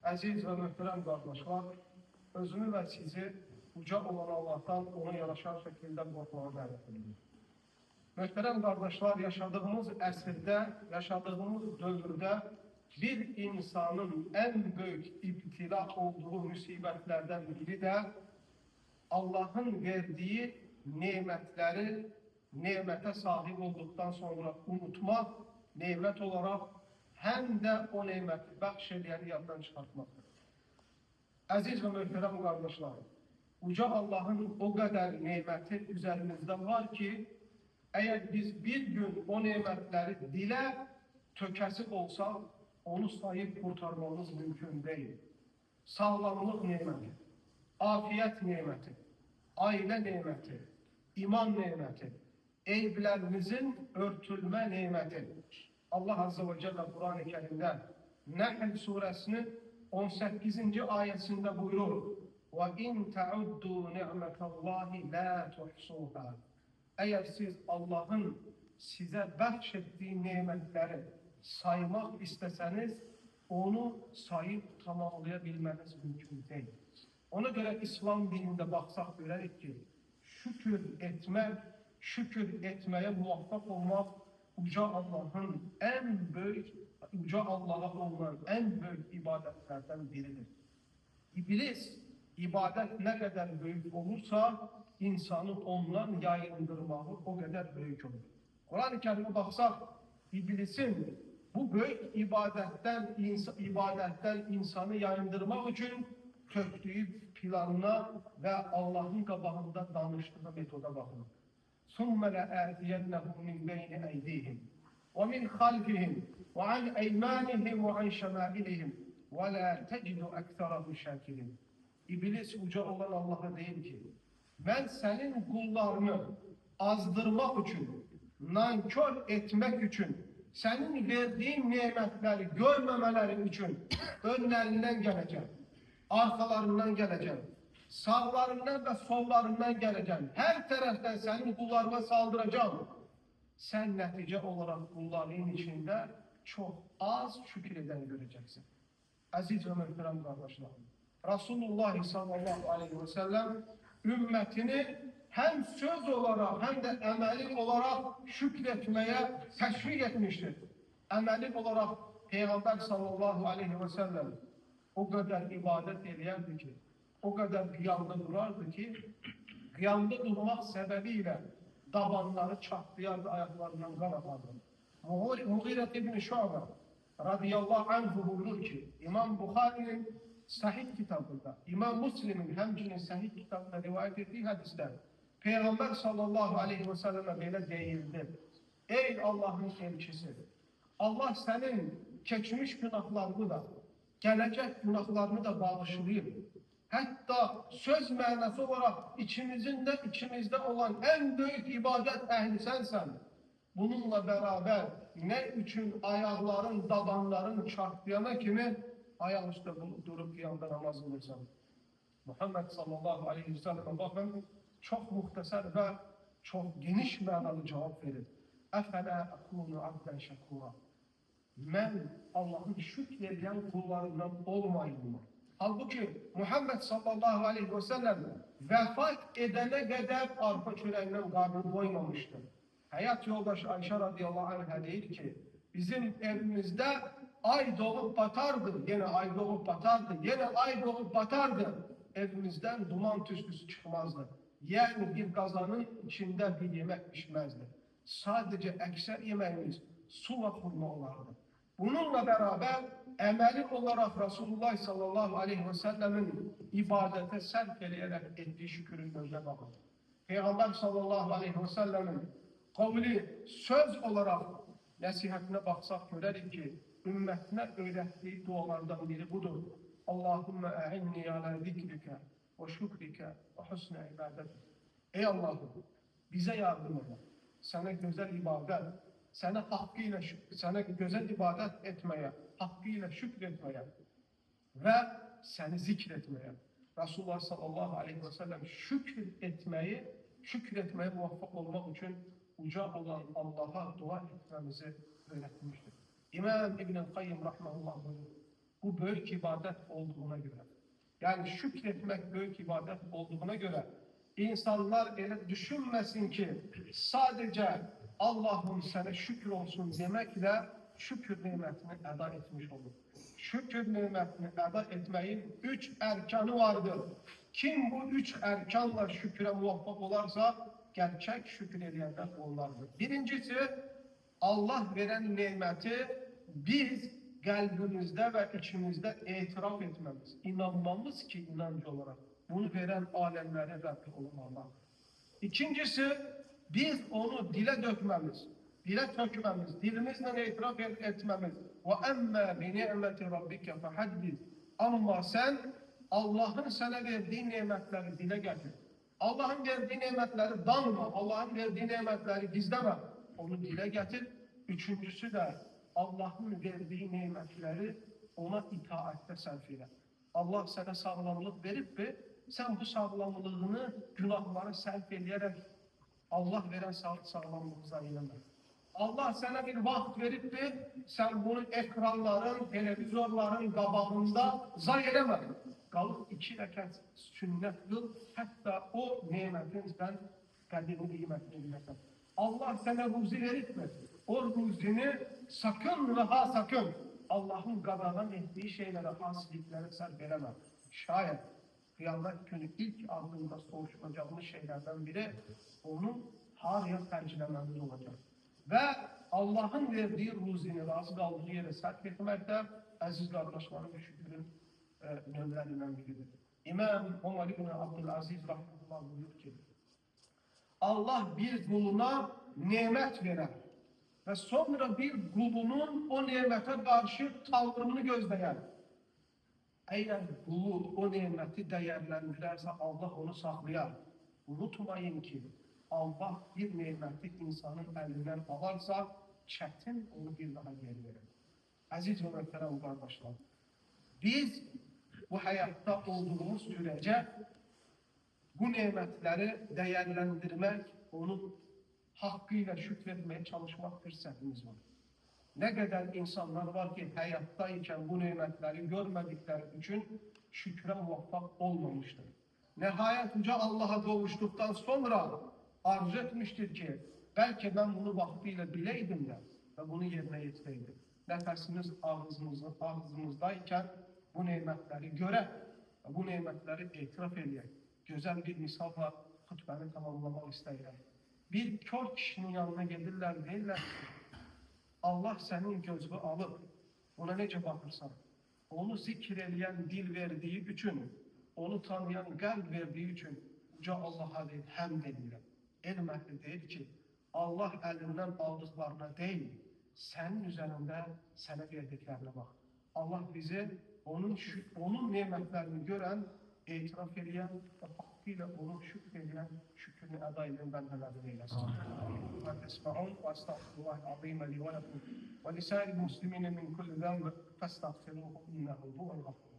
Əziz və möhtərəm qardaşlar, özümü və sizi uca olan Allah'tan ona yaraşan şəkildə qorxmağa dəvət edir. Möhtərəm qardaşlar, yaşadığımız əsrdə, yaşadığımız dövrdə bir insanın ən böyük ibtila olduğu müsibətlərdən biri də Allah'ın verdiği nemətləri nemətə sahib olduqdan sonra unutmaq, nemət olaraq həm də o neməti bəxş edəni yaddan çıxartmaqdır. Əziz və möhtərəm qardaşlar, uca Allah'ın o qədər neməti üzərimizdə var ki, əgər biz bir gün o nemətləri dilə tökəsi olsaq, onu sayıb qurtarmamız mümkün deyil. Sağlamlıq neməti, afiyet neməti, ailə neməti, iman neməti, eyiblərimizin örtülmə neməti. Allah Azze ve Celle Kur'an-ı Kerim'de Nahl suresinin 18. ayetinde buyurur: وَاِنْ تَعُدُّوا نِعْمَةَ اللّٰهِ لَا تُحْصُوهَا. Eğer siz Allah'ın size bahşettiği nimetleri saymak isteseniz, onu sayıp tamamlayabilmeniz mümkün değil. Ona göre İslam dininde baksak görürük ki, şükür etmek, şükür etmeye muvaffak olmak, uca Allah'ın en büyük, uca Allah'a olan en büyük ibadetlerden biridir. İblis, ibadet ne kadar büyük olursa, insanı ondan yayındırmağı o kadar büyük olur. Kur'an-ı Kerim'e baksak, iblisin bu büyük ibadetten insanı yayındırmak için töktüğü planına ve Allah'ın kabağında danıştığı metoda bakın. ثُمَّ لَآتِيَنَّهُمْ مِنْ بَيْنِ أَيْدِيهِمْ وَمِنْ خَلْفِهِمْ وَعَنْ أَيْمَانِهِمْ وَعَنْ شَمَائِلِهِمْ وَلَا تَجِدُ أَكْثَرَهُمْ شَاكِرِينَ. İblis uca olan Allah'a deyir ki, ben senin kullarını azdırmak için, nankör etmek için, senin verdiğin nimetleri görmemeleri için önlerinden geleceğim, arkalarından geleceğim, sağlarından ve sollarından geleceğim. Her taraftan senin kullarına saldıracağım. Sen netice olarak kulların içinde çok az şükreden göreceksin. Aziz ve muhterem kardeşler, Resulullah sallallahu aleyhi ve sellem ümmetini hem söz olarak hem de emeli olarak şükretmeye teşvik etmiştir. Emeli olarak Peygamber sallallahu aleyhi ve sellem o kadar ibadet ederdi ki, o kadar kıyamda durardı ki, kıyamda durmak sebebiyle dabanları çatlayardı, ayaklarından kan akardı. Mughire ibn Şu'be radıyallahu anhu buyurur ki, İmam Bukhari'nin Sahih kitabında, İmam Müslim'in hemcinin Sahih kitabında rivayet ettiği hadisler, Peygamber sallallahu aleyhi ve selleme böyle değildi. Ey Allah'ın elçisi, Allah senin geçmiş günahlarını da, gelecek günahlarını da bağışlayayım. Hatta söz manası olarak içimizde olan en büyük ibadet ehli sensen. Bununla beraber ne için ayakların, dabanların çarpıyana kimi ayaküstü durup yanında namaz kılırsan. Muhammed sallallahu aleyhi ve sellem'e bakın çok muhtasar ve çok geniş manalı cevap verir. اَفَلَا اَكُونُ عَبْدًا شَكُورًا. Ben Allah'ın şükrediyen kullarından olmayayım mı? Halbuki Muhammed sallallahu aleyhi ve sellem vefat edene kadar arpa çöreğinden karnını doymamıştı. Hayat yoldaşı Ayşe radıyallahu anh'a değil ki, bizim evimizde ay doğup batardı, yine ay doğup batardı, yine ay doğup batardı. Evimizden duman tüsküsü çıkmazdı. Yani bir kazanın içinde bir yemek pişmezdi. Sadece ekser yemeğimiz su ve hurma olardı. Bununla beraber emeli olarak Resulullah sallallahu aleyhi ve sellemin ibadete sevk eleyerek ettiği şükürün gözüne bakın. Peygamber sallallahu aleyhi ve sellemin kavli söz olarak nasihatine baksak göreriz ki ümmetine öğrettiği dualardan biri budur. Allahümme e'inni ala zikrike ve şükrike ve husne ibadet. Ey Allah'ım bize yardım et. Sana güzel ibadet, sana güzel ibadet etmeye, hakkıyla şükretmeye ve seni zikretmeye. Resulullah sallallahu aleyhi ve sellem şükretmeye muvaffak olmak için uca olan Allah'a dua etmemizi öğretmiştir. İmam İbn-i Kayyım rahmetullah buyuruyor. bu büyük ibadet olduğuna göre. Yani şükretmek büyük ibadet olduğuna göre insanlar öyle düşünmesin ki sadece Allah'ım sana şükür olsun demekle şükür nimetini eda etmiş olur. Şükür nimetini eda etmeyin 3 erkanı vardır. Kim bu 3 erkanla şükre muvaffak olarsa gerçek şükür edenler onlardır. Birincisi Allah veren nimeti biz kalbimizde ve içimizde itiraf etmemiz, inanmamız ki inancı olarak bunu veren alemlere Rabbi olan Allah. İkincisi biz onu dile dökmemiz, dile tökmemiz, dilimizle itiraf etmemiz. Ve emme bi ni'meti rabbike fehaddis. Ama sen Allah'ın sana verdiği nimetleri dile getir. Allah'ın verdiği nimetleri danma, Allah'ın verdiği nimetleri gizleme. Onu dile getir. Üçüncüsü de Allah'ın verdiği nimetleri ona itaatte sarf eyle. Allah sana sağlamlık verip de sen bu sağlamlığını günahlara sarf ederek Allah veren sağlamlığı zayilenme. Allah sana bir vaxt verip de sen bunu ekranların, televizorların qabağında zayi edemə. Qalıb 2 rəkat sünnət qıl, hətta o nimətindən qədrini qiymətini biləsən. Allah sana ruzi verip mi? O ruzini sakın ve ha sakın Allah'ın qadağan ettiği şeylere, asilikleri sarf edemə. Şayet kıyamet günü ilk ardında soruşulacağımız şeylerden biri onun haraya xərcləməmiz olacak. Ve Allah'ın verdiği ruzini razı kaldığı yere sarf etmekte aziz kardeşlerim şükürün nömrəlerinden biridir. İmam Ömer İbn Abdülaziz rahmetullah buyuruyor ki Allah bir kuluna nimet verer ve sonra bir kulunun o nimete karşı tavrını gözleyen. Eğer kulu o nimeti değerlendirerse Allah onu saklayar. Unutmayın ki Allah bir nimeti insanın elinden alırsa çetin onu bir daha geri verir. Aziz ve muhterem kardeşler, biz bu hayatta olduğumuz sürece bu nimetleri değerlendirmek, onu hakkıyla şükretmeye çalışmak fırsatımız var. Ne kadar insanlar var ki hayattayken bu nimetleri görmedikleri için şükre muvaffak olmamıştır. Nihayet Yüce Allah'a kavuştuktan sonra arzu etmiştir ki belki ben bunu vaktiyle bileydim de ve bunu yerine getireydim. Nefesimiz ağzımızdayken bu nimetleri göre ve bu nimetleri itiraf edeyim. Güzel bir misalla hutbeni tamamlamak istedim. Bir kör kişinin yanına gelirler deyirlər Allah senin gözünü alıp ona nece bakırsan, onu zikir edeyen dil verdiği için, onu tanıyan kalp verdiği için Yüce Allah'a deyil, həmd edirəm. Elm əhli deyir ki, Allah elinden aldıklarına değil, senin üzerinde sana verdiklerine bak. Allah bizi onun nimetlerini gören, itiraf edeyen ve hakkıyla onu şükredeyen, şükrünü eda eden bendelerden eylesin. Ve tesma'un ve estağfirullahil azime li ve lekum ve lisâil muslimine min kulli zâmbe festağfiruhu innehu huvel gafur.